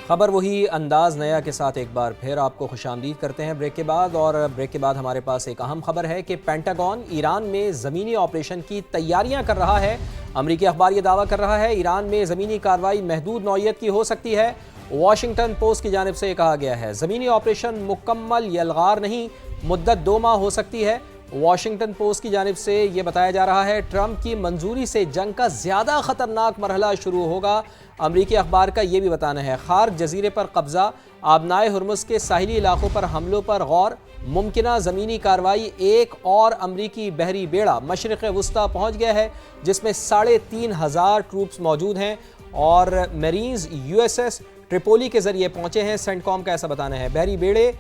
خبر وہی انداز نیا کے ساتھ ایک بار پھر آپ کو خوش آمدید کرتے ہیں بریک کے بعد، اور بریک کے بعد ہمارے پاس ایک اہم خبر ہے کہ پینٹاگون ایران میں زمینی آپریشن کی تیاریاں کر رہا ہے۔ امریکی اخبار یہ دعویٰ کر رہا ہے ایران میں زمینی کارروائی محدود نوعیت کی ہو سکتی ہے۔ واشنگٹن پوسٹ کی جانب سے یہ کہا گیا ہے زمینی آپریشن مکمل یلغار نہیں، مدت 2 ماہ ہو سکتی ہے۔ واشنگٹن پوسٹ کی جانب سے یہ بتایا جا رہا ہے ٹرمپ کی منظوری سے جنگ کا زیادہ خطرناک مرحلہ شروع ہوگا۔ امریکی اخبار کا یہ بھی بتانا ہے خارق جزیرے پر قبضہ، آبنائے ہرمز کے ساحلی علاقوں پر حملوں پر غور، ممکنہ زمینی کارروائی۔ ایک اور امریکی بحری بیڑا مشرق وسطی پہنچ گیا ہے جس میں 3500 ٹروپس موجود ہیں، اور میرینز USS ٹریپولی کے ذریعے پہنچے ہیں، سینٹ کام کا ایسا بتانا ہے۔ بحری بیڑے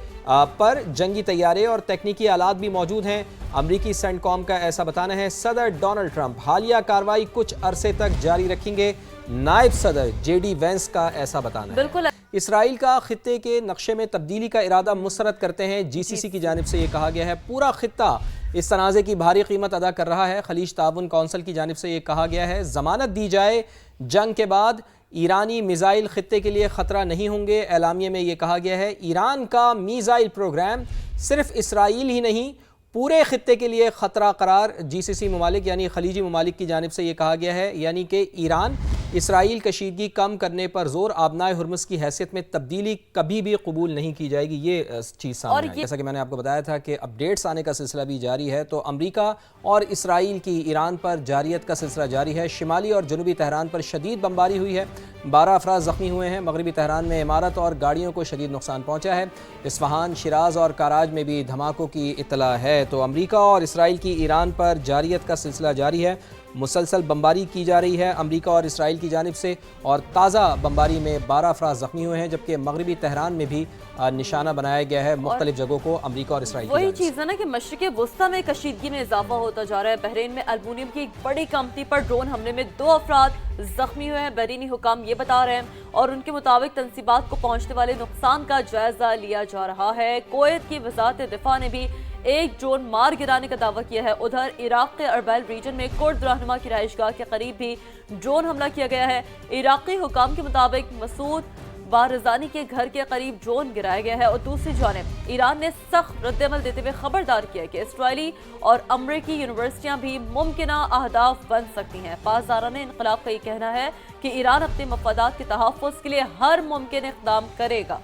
پر جنگی طیارے اور تکنیکی آلات بھی موجود ہیں، امریکی سینٹ کام کا ایسا بتانا ہے۔ صدر ڈونلڈ ٹرمپ حالیہ کارروائی کچھ عرصے تک جاری رکھیں گے، نائب صدر JD وینس کا ایسا بتانا ہے۔ بالکل اسرائیل کا خطے کے نقشے میں تبدیلی کا ارادہ مسترد کرتے ہیں، GCC کی جانب سے یہ کہا گیا ہے پورا خطہ اس تنازع کی بھاری قیمت ادا کر رہا ہے۔ خلیج تعاون کونسل کی جانب سے یہ کہا گیا ہے ضمانت دی جائے جنگ کے بعد ایرانی میزائل خطے کے لیے خطرہ نہیں ہوں گے۔ اعلامیے میں یہ کہا گیا ہے ایران کا میزائل پروگرام صرف اسرائیل ہی نہیں پورے خطے کے لیے خطرہ قرار۔ GCC ممالک یعنی خلیجی ممالک کی جانب سے یہ کہا گیا ہے یعنی کہ ایران اسرائیل کشیدگی کم کرنے پر زور، آبنائے ہرمز کی حیثیت میں تبدیلی کبھی بھی قبول نہیں کی جائے گی، یہ چیز سامنے ہے۔ جیسا کہ میں نے آپ کو بتایا تھا کہ اپڈیٹس آنے کا سلسلہ بھی جاری ہے، تو امریکہ اور اسرائیل کی ایران پر جارحیت کا سلسلہ جاری ہے۔ شمالی اور جنوبی تہران پر شدید بمباری ہوئی ہے، 12 افراد زخمی ہوئے ہیں۔ مغربی تہران میں عمارت اور گاڑیوں کو شدید نقصان پہنچا ہے۔ اصفہان، شیراز اور کاراج میں بھی دھماکوں کی اطلاع ہے۔ تو امریکہ اور اسرائیل کی ایران پر جارحیت کا سلسلہ جاری ہے، مسلسل بمباری کی جا رہی ہے امریکہ اور اسرائیل کی جانب سے، اور تازہ بمباری میں 12 افراد زخمی ہوئے ہیں، جبکہ مغربی تہران میں بھی نشانہ بنایا گیا ہے مختلف جگہوں کو امریکہ اور اسرائیل کی وہی جانب سے۔ چیز ہے نا کہ مشرق وسطی میں کشیدگی میں اضافہ ہوتا جا رہا ہے۔ بحرین میں الومینیم کی ایک بڑی کمپنی پر ڈرون حملے میں 2 افراد زخمی ہوئے ہیں، بحرینی حکام یہ بتا رہے ہیں، اور ان کے مطابق تنصیبات کو پہنچنے والے نقصان کا جائزہ لیا جا رہا ہے۔ کویت کی وزارت دفاع نے بھی ایک ڈرون مار گرانے کا دعویٰ کیا ہے۔ ادھر عراق کے اربیل ریجن میں کرد رہنما کی رہائش گاہ کے قریب بھی ڈرون حملہ کیا گیا ہے۔ عراقی حکام کے مطابق مسعود بارزانی کے گھر کے قریب ڈرون گرایا گیا ہے، اور دوسری جانب ایران نے سخت رد عمل دیتے ہوئے خبردار کیا کہ اسرائیلی اور امریکی یونیورسٹیاں بھی ممکنہ اہداف بن سکتی ہیں۔ پاسداران انقلاب کا یہ کہنا ہے کہ ایران اپنے مفادات کے تحفظ کے لیے ہر ممکن اقدام کرے گا۔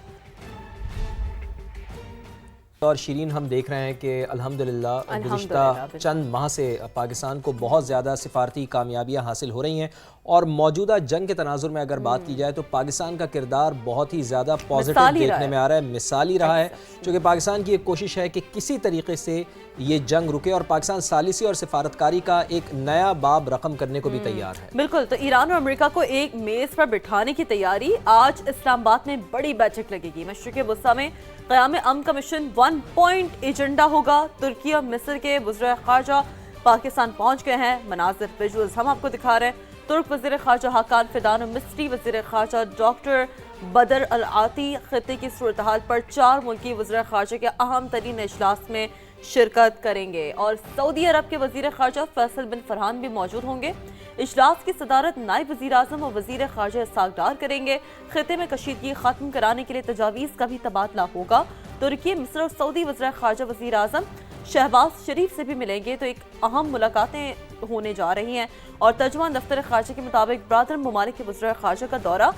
اور شیرین، ہم دیکھ رہے ہیں کہ الحمدللہ گزشتہ چند ماہ سے پاکستان کو بہت زیادہ سفارتی کامیابیاں حاصل ہو رہی ہیں، اور موجودہ جنگ کے تناظر میں اگر بات کی جائے تو پاکستان کا کردار بہت ہی زیادہ پازیٹیو دیکھنے میں آ رہا ہے، مثالی رہا ہے، چونکہ پاکستان کی ایک کوشش ہے کہ کسی طریقے سے یہ جنگ رکے، اور پاکستان ثالثی اور سفارتکاری کا ایک نیا باب رقم کرنے کو بھی تیار ہے۔ بالکل، تو ایران اور امریکہ کو ایک میز پر بٹھانے کی تیاری، آج اسلام آباد میں بڑی بیٹھک لگے گی۔ مشرق وسطی میں قیام امن کا مشن 1 پوائنٹ ایجنڈا ہوگا۔ ترکی اور مصر کے وزراء خارجہ پاکستان پہنچ گئے ہیں، مناظر ویژولز ہم آپ کو دکھا رہے ہیں۔ ترک وزیر خارجہ حاکان فیدان اور مصری وزیر خارجہ ڈاکٹر بدر العاطی خطے کی صورتحال پر 4 ملکی وزراء خارجہ کے اہم ترین اجلاس میں شرکت کریں گے، اور سعودی عرب کے وزیر خارجہ فیصل بن فرحان بھی موجود ہوں گے۔ اجلاس کی صدارت نائب وزیر اعظم اور وزیر خارجہ اسحاق ڈار کریں گے۔ خطے میں کشیدگی ختم کرانے کے لیے تجاویز کا بھی تبادلہ ہوگا۔ ترکی، مصر اور سعودی وزراء خارجہ وزیر اعظم شہباز شریف سے بھی ملیں گے، تو ایک اہم ملاقاتیں ہونے جا رہی ہیں، اور ترجمان دفتر خارجہ کے مطابق برادر ممالک کے وزراء خارجہ کا دورہ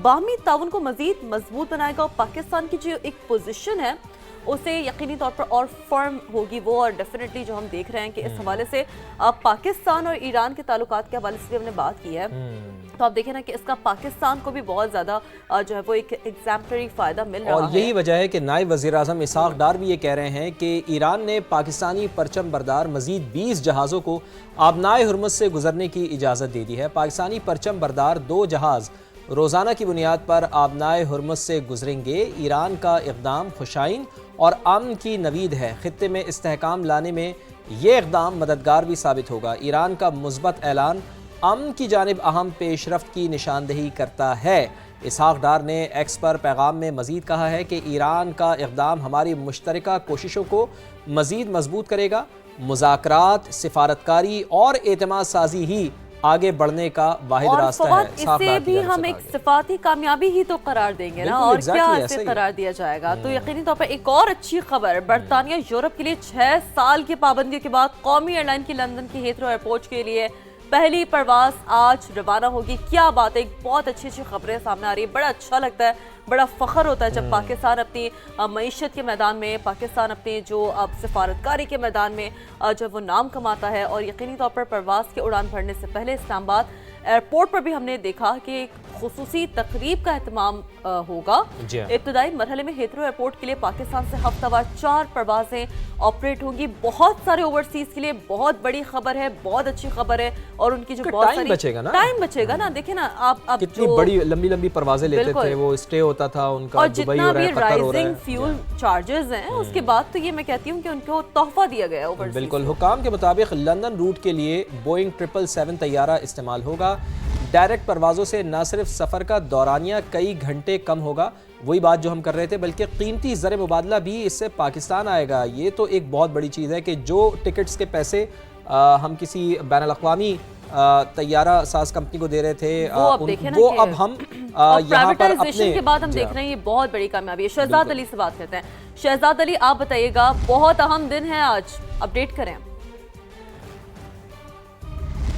باہمی تعاون کو مزید مضبوط بنائے گا، اور پاکستان کی جو ایک پوزیشن ہے اسے یقینی طور پر اور فرم ہوگی وہ، اور ڈیفینیٹلی جو ہم دیکھ رہے ہیں کہ اس حوالے سے پاکستان اور ایران کے تعلقات کے حوالے سے بھی ہم نے بات کی ہے، تو آپ دیکھیں نا کہ اس کا پاکستان کو بھی بہت زیادہ جو ہے وہ ایک ایگزامپلری فائدہ مل رہا ہے۔ اور یہی وجہ ہے کہ نائب وزیر اعظم اسحاق ڈار بھی یہ کہہ رہے ہیں کہ ایران نے پاکستانی پرچم بردار مزید 20 جہازوں کو آبنائے ہرمز سے گزرنے کی اجازت دے دی ہے۔ پاکستانی پرچم بردار 2 جہاز روزانہ کی بنیاد پر آبنائے ہرمز سے گزریں گے۔ ایران کا اقدام خوشائن اور امن کی نوید ہے، خطے میں استحکام لانے میں یہ اقدام مددگار بھی ثابت ہوگا۔ ایران کا مثبت اعلان امن کی جانب اہم پیش رفت کی نشاندہی کرتا ہے۔ اسحاق ڈار نے ایکس پر پیغام میں مزید کہا ہے کہ ایران کا اقدام ہماری مشترکہ کوششوں کو مزید مضبوط کرے گا۔ مذاکرات، سفارتکاری اور اعتماد سازی ہی आगे बढ़ने का वाहिद और रास्ता फवाद, है। साफ इसे बात भी की जानिब हम से एक कहा गया। सिफाती कामयाबी ही तो करार देंगे ना, बिल्कुल, और exactly क्या ऐसा इसे ही है। करार दिया जाएगा। तो यकीनी तौर पर एक और अच्छी खबर, बरतानिया यूरोप के लिए 6 साल की पाबंदियों के बाद कौमी एयरलाइन की लंदन की हीथ्रो एयरपोर्ट के लिए पहली परवाज आज रवाना होगी। क्या बात है, एक बहुत अच्छी खबरें सामने आ रही है। बड़ा अच्छा लगता है, बड़ा फख्र होता है जब पाकिस्तान अपनी मईशत के मैदान में, पाकिस्तान अपने जो अब सफारतकारी के मैदान में जब वो नाम कमाता है। और यकीनी तौर पर परवाज़ के उड़ान भरने से पहले इस्लामाबाद एयरपोर्ट पर भी हमने देखा कि एक खुसूसी तकरीब का एहतमाम होगा। जी हाँ। इब्तदाई मरहले में हीथ्रो एयरपोर्ट के लिए पाकिस्तान से हफ्तावार 4 परवाजें ऑपरेट होंगी। बहुत सारे ओवरसीज के लिए बहुत बड़ी खबर है, बहुत अच्छी खबर है। और उनकी जो बहुत सारी टाइम बचेगा ना, देखें ना आप कितनी बड़ी लंबी लंबी परवाजें लेते थे, वो स्टे होता था उनका, और दुबई जितना हो रहा भी है, कतर हो रहा राइजिंग है। फ्यूल चार्जेस हैं, उसके बाद तो ये मैं कहती हूँ कि उनको तोहफा दिया गया है ओवरसीज। बिल्कुल, हुकाम के मुताबिक लंदन रूट के लिए बोइंग 777 तैयारा इस्तेमाल होगा। डायरेक्ट परवाज़ों से न सिर्फ सफ़र का दौरानिया कई घंटे कम होगा, वही बात जो हम कर रहे थे, बल्कि कीमती ज़र मुबादला भी इससे पाकिस्तान आएगा। ये तो एक बहुत बड़ी चीज़ है कि जो टिकट्स के पैसे हम किसी बैनुल अक़वामी तैयारा साज कंपनी को दे रहे थे, वो अब हम यहाँ पर अपने के बाद हम देख रहे हैं। ये बहुत बड़ी कामयाबी है। शहजाद अली से बात करते हैं। शहजाद अली, आप बताइएगा, बहुत अहम दिन है आज, अपडेट करें।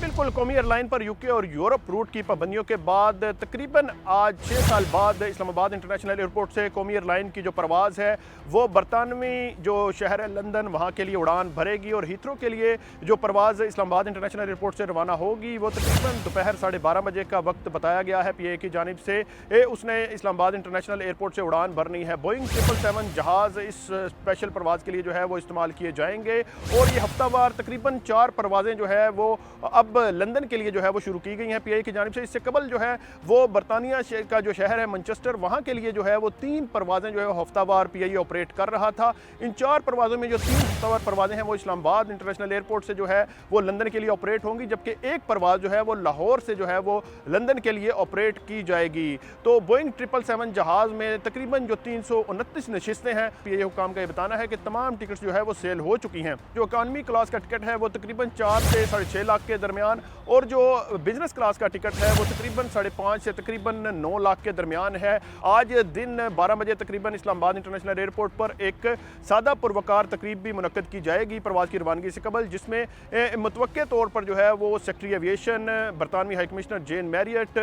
बिल्कुल, कौमी एयरलाइन पर यूके और यूरोप रूट की पाबंदियों के बाद तकरीबन आज 6 साल बाद इस्लामाबाद इंटरनेशनल एयरपोर्ट से कौमी एयरलाइन की जो परवाज़ है वो बरतानवी जो शहर है लंदन, वहाँ के लिए उड़ान भरेगी। और हीथ्रो के लिए जो परवाज़ इस्लामाबाद इंटरनेशनल एयरपोर्ट से रवाना होगी वो तकरीबन दोपहर 12:30 बजे का वक्त बताया गया है PIA की जानिब से। उसने इस्लामाबाद इंटरनेशनल एयरपोर्ट से उड़ान भरनी है। बोइंग 777 जहाज़ इस स्पेशल परवाज़ के लिए जो है वो इस्तेमाल किए जाएंगे। और ये हफ्तावार तकरीबन 4 परवाज़ें जो है वो अब लंदन के लिए जो है वो शुरू की गई हैं PIA की जानिब से। इससे कबल जो है वो बरतानिया का जो शहर है मैनचेस्टर, वहाँ के लिए जो है वो 3 परवाज़ें जो है वो हफ्तावार PIA ऑपरेट कर रहा था। इन 4 परवाज़ों में जो 3 हफ्तावार परवाज़ें हैं वो इस्लामाबाद इंटरनेशनल एयरपोर्ट से जो है वो लंदन के लिए ऑपरेट होंगी, जबकि एक परवाज़ जो है वो लाहौर से जो है वो लंदन के लिए ऑपरेट की जाएगी। तो बोइंग 777 जहाज़ में तकरीबन जो 329 नशिस्तें हैं, PIA हुकाम का ये बताना है कि तमाम टिकट्स जो है वो सेल हो चुकी हैं। जो इकॉनमी क्लास का टिकट है वो तकरीबन 4 से 6.5 लाख के दरमियान, और जो बिजनेस क्लास का टिकट है वो तकरीबन 5.5 से तकरीबन 9 लाख के दरमियान है। आज दिन 12 बजे तकरीबन इस्लामाबाद इंटरनेशनल एयरपोर्ट पर एक सादा पुरवकार तकरीब भी मुनक्कद की जाएगी परवाज़ की रवानगी से कबल, जिसमें मुतवक्के तौर पर जो है वो सेक्रेटरी एविएशन, बरतानवी high commissioner Jane Marriott,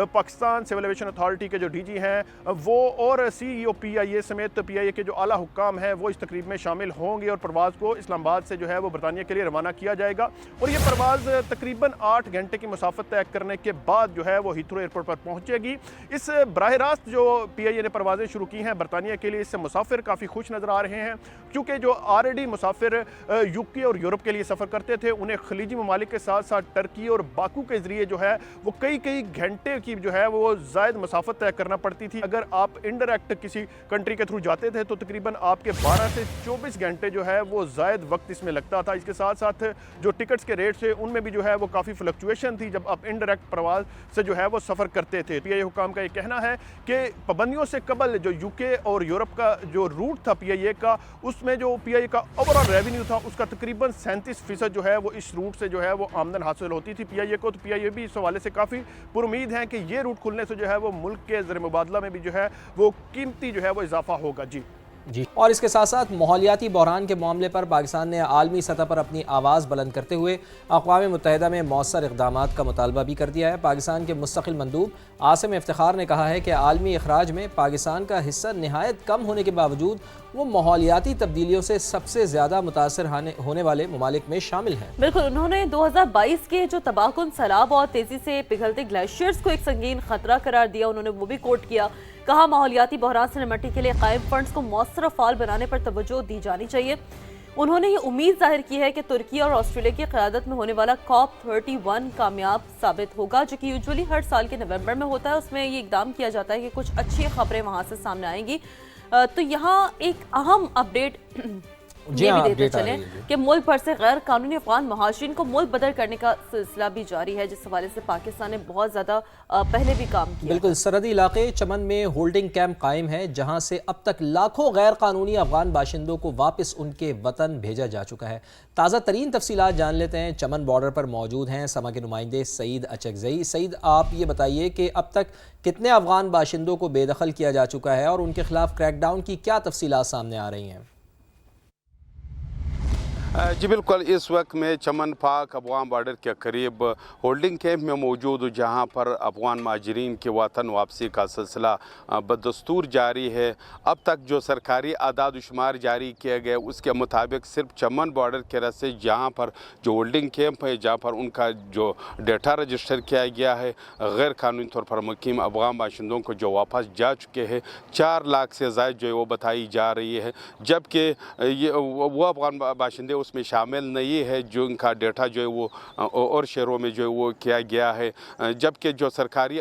Pakistan civil aviation authority के जो DG हैं वो, और CEO PIA समेत PIA के जो आला हुक्काम हैं वो इस तकरीब में शामिल होंगे। और परवाज़ को इस्लामाबाद से जो है वो बरतानिया के लिए रवाना किया जाएगा। और ये परवाज़ तकरीबन 8 घंटे की मुसाफत तय करने के बाद जो है वो हीथ्रो एयरपोर्ट पर पहुंचेगी। इस बराह रास्त जो PIA ने परवाज़ें शुरू की हैं बरतानिया के लिए, इससे मुसाफिर काफ़ी खुश नज़र आ रहे हैं, क्योंकि जो ऑलरेडी मुसाफिर यूके और यूरोप के लिए सफ़र करते थे उन्हें खलीजी ममालिक के साथ साथ टर्की और बाकू के ज़रिए जो है वो कई घंटे की जो है वो ज़ायद मुसाफत तय करना पड़ती थी। अगर आप इंडायरेक्ट किसी कंट्री के थ्रू जाते थे तो तकरीबन आपके 12 से 24 घंटे जो है वो ज़ायद वक्त इसमें लगता था। इसके साथ साथ जो टिकट्स के रेट थे उनमें भी जो है वो काफ़ी फ्लक्चुएशन थी जब आप इंडायरेक्ट प्रवास से जो है वो सफ़र करते थे। PIA हुकाम का ये कहना है कि पाबंदियों से कबल जो यूके और यूरोप का जो रूट था PIA का, उसमें जो PIA का ओवरऑल रेवेन्यू था उसका तकरीबन 37% जो है वो इस रूट से जो है वो आमदन हासिल होती थी PIA को। तो PIA भी इस हवाले से काफ़ी पुरुमीद है कि ये रूट खुलने से जो है वो मुल्क के ज़र मुबादला में भी जो है वो कीमती जो है वो इजाफा होगा। जी। और इसके साथ साथ माहौलियाती बहरान के मामले पर पाकिस्तान ने आलमी सतह पर अपनी आवाज़ बुलंद करते हुए अक़वाम मुत्तहिदा में मौसर इक़दामात का मुतालबा भी कर दिया है। पाकिस्तान के मुस्तक़िल मंदूब आसिम इफ्तिखार ने कहा है कि आलमी अखराज में पाकिस्तान का हिस्सा नहायत कम होने के बावजूद वो माहौलियाती तब्दीलियों से सबसे ज़्यादा मुतासर होने वाले ममालिक में शामिल हैं। बिल्कुल, उन्होंने 2022 के जो तबाहकुन सैलाब और तेज़ी से पिघलते ग्लेशियर्स को एक संगीन खतरा करार दिया। उन्होंने वो भी कोट किया, कहा माहौलियाती बहरान से निपटने के लिए कायम फंड्स को मौसर फाल बनाने पर तवज्जो दी जानी चाहिए। उन्होंने ये उम्मीद जाहिर की है कि तुर्की और ऑस्ट्रेलिया की क़यादत में होने वाला COP31 कामयाब साबित होगा, जो कि यूजुअली हर साल के नवंबर में होता है। उसमें ये इकदाम किया जाता है कि कुछ अच्छी खबरें वहाँ से सामने आएंगी। तो यहाँ एक अहम अपडेट जी ये हाँ, भी देते update आ रही चलें है, जी। कि मुल्क भर से गैर कानूनी अफगान महाजरीन को मुल्क बदर करने का सिलसिला भी जारी है, जिस हवाले से पाकिस्तान ने बहुत ज़्यादा पहले भी काम किया। बिल्कुल, सरहदी इलाके चमन में होल्डिंग कैंप कायम है, जहां से अब तक लाखों गैर कानूनी अफगान बाशिंदों को वापस उनके वतन भेजा जा चुका है। ताज़ा तरीन तफसीलात जान लेते हैं। चमन बॉर्डर पर मौजूद हैं समा के नुमाइंदे सईद अचकजई। सईद, आप ये बताइए कि अब तक कितने अफगान बाशिंदों को बेदखल किया जा चुका है और उनके खिलाफ क्रैकडाउन की क्या तफसीलात सामने आ रही हैं? जी बिल्कुल, इस वक्त मैं चमन पाक अफगान बॉर्डर के करीब होल्डिंग कैंप में मौजूद हूँ, जहाँ पर अफगान महाजरीन के वतन वापसी का सिलसिला बदस्तूर जारी है। अब तक जो सरकारी आदाद शुमार जारी किए गए उसके मुताबिक सिर्फ चमन बॉर्डर के रस्ते जहाँ पर जो होल्डिंग कैंप है, जहाँ पर उनका जो डेटा रजिस्टर किया गया है, गैर कानूनी तौर पर मुकीम अफगान बाशिंदों को जो वापस जा चुके हैं 4 लाख से ज़ायद जो है वो बताई जा रही है, जबकि ये वो अफगान बाशिंदे उसमें शामिल नहीं है जो उनका डेटा जो है वो और शहरों में जो है वो किया गया है। जबकि जो सरकारी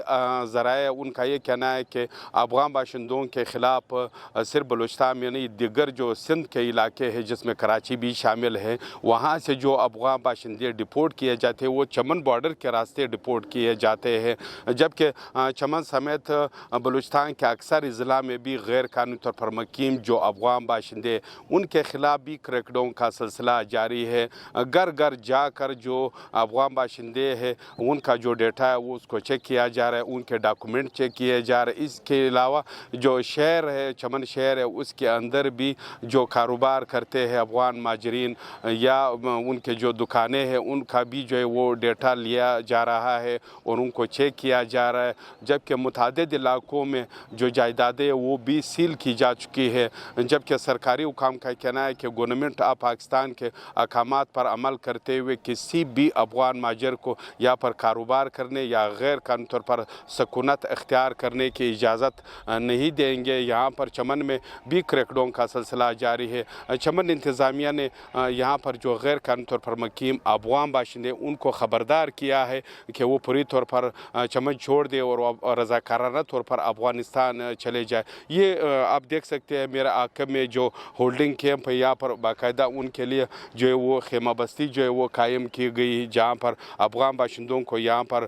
ज़राए उनका ये कहना है कि अफगान बाशिंदों के ख़िलाफ़ सिर्फ बलूचिस्तान में नहीं, दिगर जो सिंध के इलाके हैं जिसमें कराची भी शामिल है, वहाँ से जो अफगान बाशिंदे डिपोर्ट किए जाते हैं वो चमन बॉर्डर के रास्ते डिपोर्ट किए जाते हैं। जबकि चमन समेत बलूचिस्तान के अक्सर ज़िला में भी गैर कानूनी तौर पर मुकीम जो अफगान बाशिंदे उनके ख़िलाफ़ भी क्रैकडाउन का सिलसिला जारी है। घर घर जाकर जो अफगान बाशिंदे हैं उनका जो डेटा है वो उसको चेक किया जा रहा है, उनके डॉक्यूमेंट चेक किए जा रहे हैं। इसके अलावा जो शहर है, चमन शहर है, उसके अंदर भी जो कारोबार करते हैं अफगान महाजरीन या उनके जो दुकानें हैं उनका भी जो है वो डेटा लिया जा रहा है और उनको चेक किया जा रहा है। जबकि मुतअद्दिद इलाकों में जो जायदादें वो भी सील की जा चुकी है। जबकि सरकारी हुकाम का कहना है कि गवर्नमेंट ऑफ पाकिस्तान के अहकामात पर अमल करते हुए किसी भी अफगान महाजर को यहाँ पर कारोबार करने या गैर कानूनी तौर पर सकूनत इख्तियार करने की इजाज़त नहीं देंगे। यहाँ पर चमन में भी क्रैकडाउन का सिलसिला जारी है। चमन इंतज़ामिया ने यहाँ पर जो गैर कानूनी तौर पर मुकीम अफगान बाशिंदे उनको ख़बरदार किया है कि वो पूरी तौर पर चमन छोड़ दे और रज़ाकाराना तौर पर अफगानिस्तान चले जाए। ये आप देख सकते हैं मेरा आकब में जो होल्डिंग कैंप है, यहाँ पर बाकायदा उनके लिए जो है वो खेमा बस्ती जो है वो कायम की गई, जहाँ पर अफगान बाशिंदों को यहाँ पर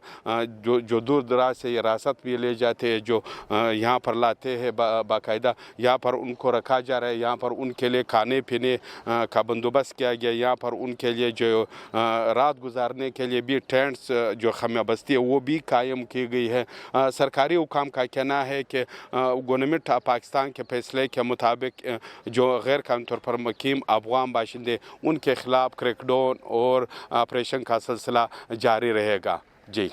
जो दूर दराज से हिरासत भी ले जाते हैं, जो यहाँ पर लाते हैं बाकायदा यहाँ पर उनको रखा जा रहा है। यहाँ पर उनके लिए खाने पीने का बंदोबस्त किया गया। यहाँ पर उनके लिए जो रात गुजारने के लिए भी टेंट्स जो खेमा बस्ती है वो भी कायम की गई है। सरकारी हुकाम का कहना है कि गवर्नमेंट ऑफ पाकिस्तान के फैसले के मुताबिक जो गैर कानूनी तौर पर मुकीम अफगान बाशिंदे उनके खिलाफ क्रैकडाउन और ऑपरेशन का सिलसिला जारी रहेगा। जी।